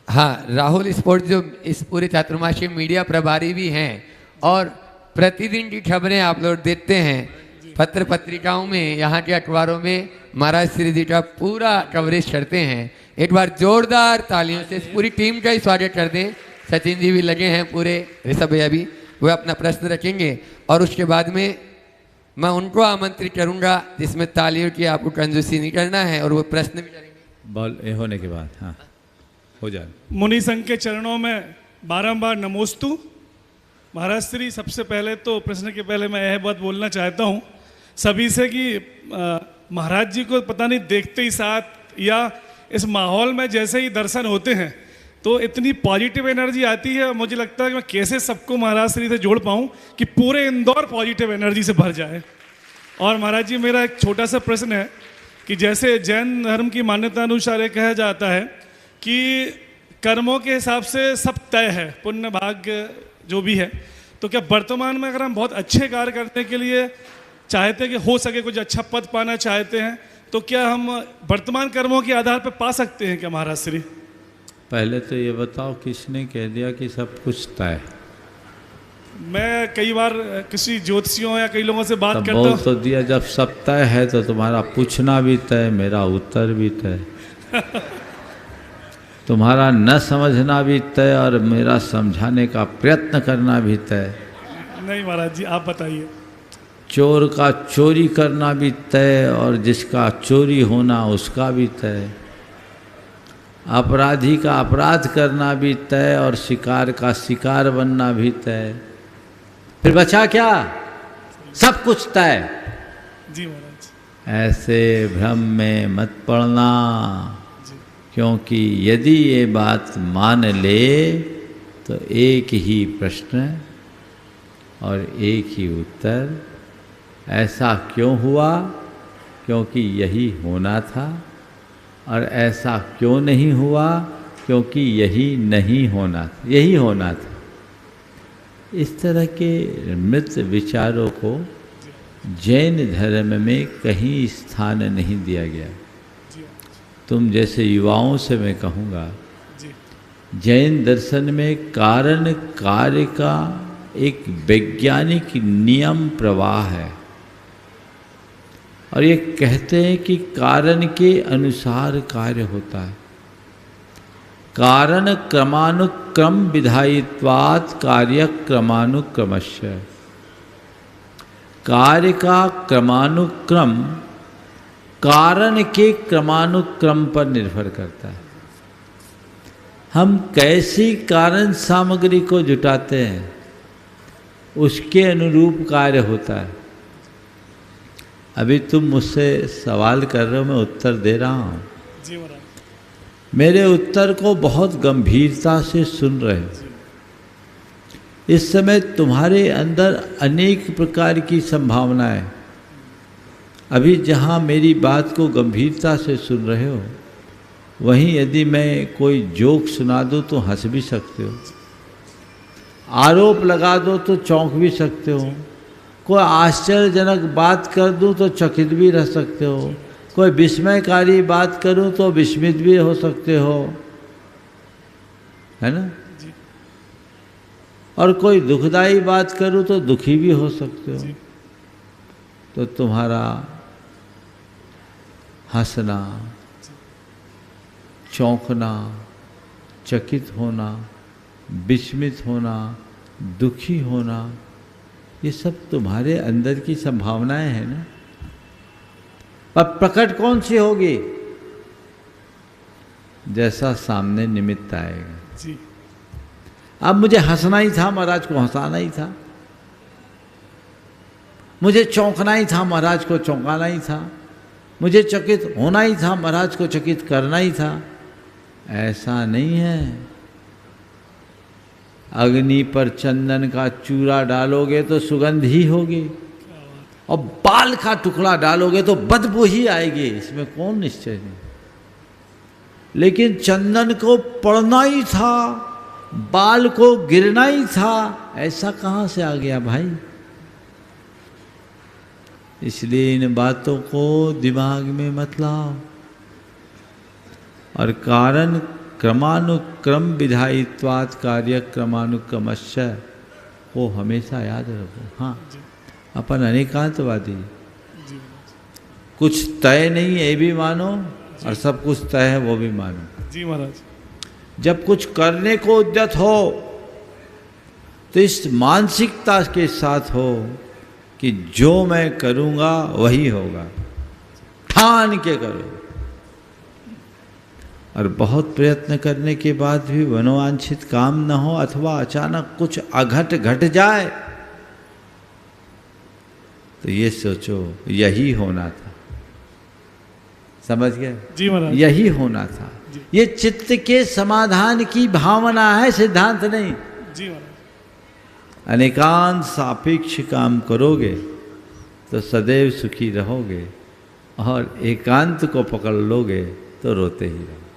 हाँ, राहुल स्पोर्ट्स जो इस पूरे चातुर्मासी मीडिया प्रभारी भी हैं और प्रतिदिन की खबरें आप लोग देखते हैं पत्र पत्रिकाओं में, यहाँ के अखबारों में महाराज श्री जी का पूरा कवरेज करते हैं। एक बार जोरदार तालियों से इस पूरी टीम का ही स्वागत कर दें। सचिन जी भी लगे हैं, पूरे ऋषभ भैया भी, वो अपना प्रश्न रखेंगे और उसके बाद में मैं उनको आमंत्रित करूंगा जिसमें तालियों की आपको कंजूसी नहीं करना है और वो प्रश्न भी करेंगे बॉल होने के बाद। हाँ, हो जाए। मुनि संघ के चरणों में बारंबार नमोस्तु। महाराज श्री, सबसे पहले तो प्रश्न के पहले मैं यह बात बोलना चाहता हूँ सभी से कि महाराज जी को पता नहीं देखते ही साथ या इस माहौल में जैसे ही दर्शन होते हैं तो इतनी पॉजिटिव एनर्जी आती है। मुझे लगता है कि मैं कैसे सबको महाराज श्री से जोड़ पाऊँ कि पूरे इंदौर पॉजिटिव एनर्जी से भर जाए। और महाराज जी, मेरा एक छोटा सा प्रश्न है कि जैसे जैन धर्म की मान्यता अनुसार ये कहा जाता है कि कर्मों के हिसाब से सब तय है, पुण्य भाग्य जो भी है, तो क्या वर्तमान में अगर हम बहुत अच्छे कार्य करने के लिए चाहते हैं कि हो सके कुछ अच्छा पद पाना चाहते हैं तो क्या हम वर्तमान कर्मों के आधार पर पा सकते हैं क्या महाराज श्री? पहले तो ये बताओ किसने कह दिया कि सब कुछ तय? मैं कई बार किसी ज्योतिषियों या कई लोगों से बात करता बोल हूँ तो दिया, जब सब तय है तो तुम्हारा पूछना भी तय, मेरा उत्तर भी तय। तुम्हारा न समझना भी तय और मेरा समझाने का प्रयत्न करना भी तय। नहीं महाराज जी, आप बताइए। चोर का चोरी करना भी तय और जिसका चोरी होना उसका भी तय। अपराधी का अपराध करना भी तय और शिकार का शिकार बनना भी तय। फिर बचा क्या? सब कुछ तय। जी महाराज। ऐसे भ्रम में मत पड़ना, क्योंकि यदि ये बात मान ले तो एक ही प्रश्न और एक ही उत्तर। ऐसा क्यों हुआ? क्योंकि यही होना था। और ऐसा क्यों नहीं हुआ? क्योंकि यही नहीं होना था, यही होना था। इस तरह के मृत विचारों को जैन धर्म में कहीं स्थान नहीं दिया गया। तुम जैसे युवाओं से मैं कहूँगा, जैन दर्शन में कारण कार्य का एक वैज्ञानिक नियम प्रवाह है और ये कहते हैं कि कारण के अनुसार कार्य होता है। कारण क्रमानुक्रम विधायित्वात् कार्य क्रमानुक्रमस्य। कार्य का क्रमानुक्रम कारण के क्रमानुक्रम पर निर्भर करता है। हम कैसी कारण सामग्री को जुटाते हैं उसके अनुरूप कार्य होता है। अभी तुम मुझसे सवाल कर रहे हो, मैं उत्तर दे रहा हूँ। जी महाराज। मेरे उत्तर को बहुत गंभीरता से सुन रहे हो। इस समय तुम्हारे अंदर अनेक प्रकार की संभावनाएं। अभी जहाँ मेरी बात को गंभीरता से सुन रहे हो, वहीं यदि मैं कोई जोक सुना दूँ तो हंस भी सकते हो, आरोप लगा दो तो चौंक भी सकते हो, कोई आश्चर्यजनक बात कर दूं तो चकित भी रह सकते हो, कोई विस्मयकारी बात करूं तो विस्मित भी हो सकते हो, है ना? जी। और कोई दुखदाई बात करूं तो दुखी भी हो सकते हो। तो तुम्हारा हंसना, चौंकना, चकित होना, विस्मित होना, दुखी होना, ये सब तुम्हारे अंदर की संभावनाएं हैं ना। पर प्रकट कौन सी होगी? जैसा सामने निमित्त आएगा। जी। अब मुझे हंसना ही था, महाराज को हंसाना ही था। मुझे चौंकना ही था, महाराज को चौंकाना ही था। मुझे चकित होना ही था, महाराज को चकित करना ही था। ऐसा नहीं है। अग्नि पर चंदन का चूरा डालोगे तो सुगंध ही होगी और बाल का टुकड़ा डालोगे तो बदबू ही आएगी, इसमें कौन निश्चय नहीं। लेकिन चंदन को पड़ना ही था, बाल को गिरना ही था, ऐसा कहाँ से आ गया भाई? इसलिए इन बातों को दिमाग में मत लाओ। और कारण क्रमानुक्रम विधायित्वात् कार्य क्रमानुक्रमश्च, वो हमेशा याद रखो। हाँ, अपन अनेकांतवादी, कुछ तय नहीं है ये भी मानो और सब कुछ तय है वो भी मानो। जी महाराज। जब कुछ करने को उद्यत हो तो इस मानसिकता के साथ हो कि जो मैं करूँगा वही होगा, ठान के करो। और बहुत प्रयत्न करने के बाद भी मनोवांछित काम न हो अथवा अचानक कुछ अघट घट जाए तो ये सोचो यही होना था। समझ गए? जी महाराज। यही होना था। ये चित्त के समाधान की भावना है, सिद्धांत नहीं। जी महाराज। अनेकांत सापेक्ष काम करोगे तो सदैव सुखी रहोगे और एकांत को पकड़ लोगे तो रोते ही रहोगे।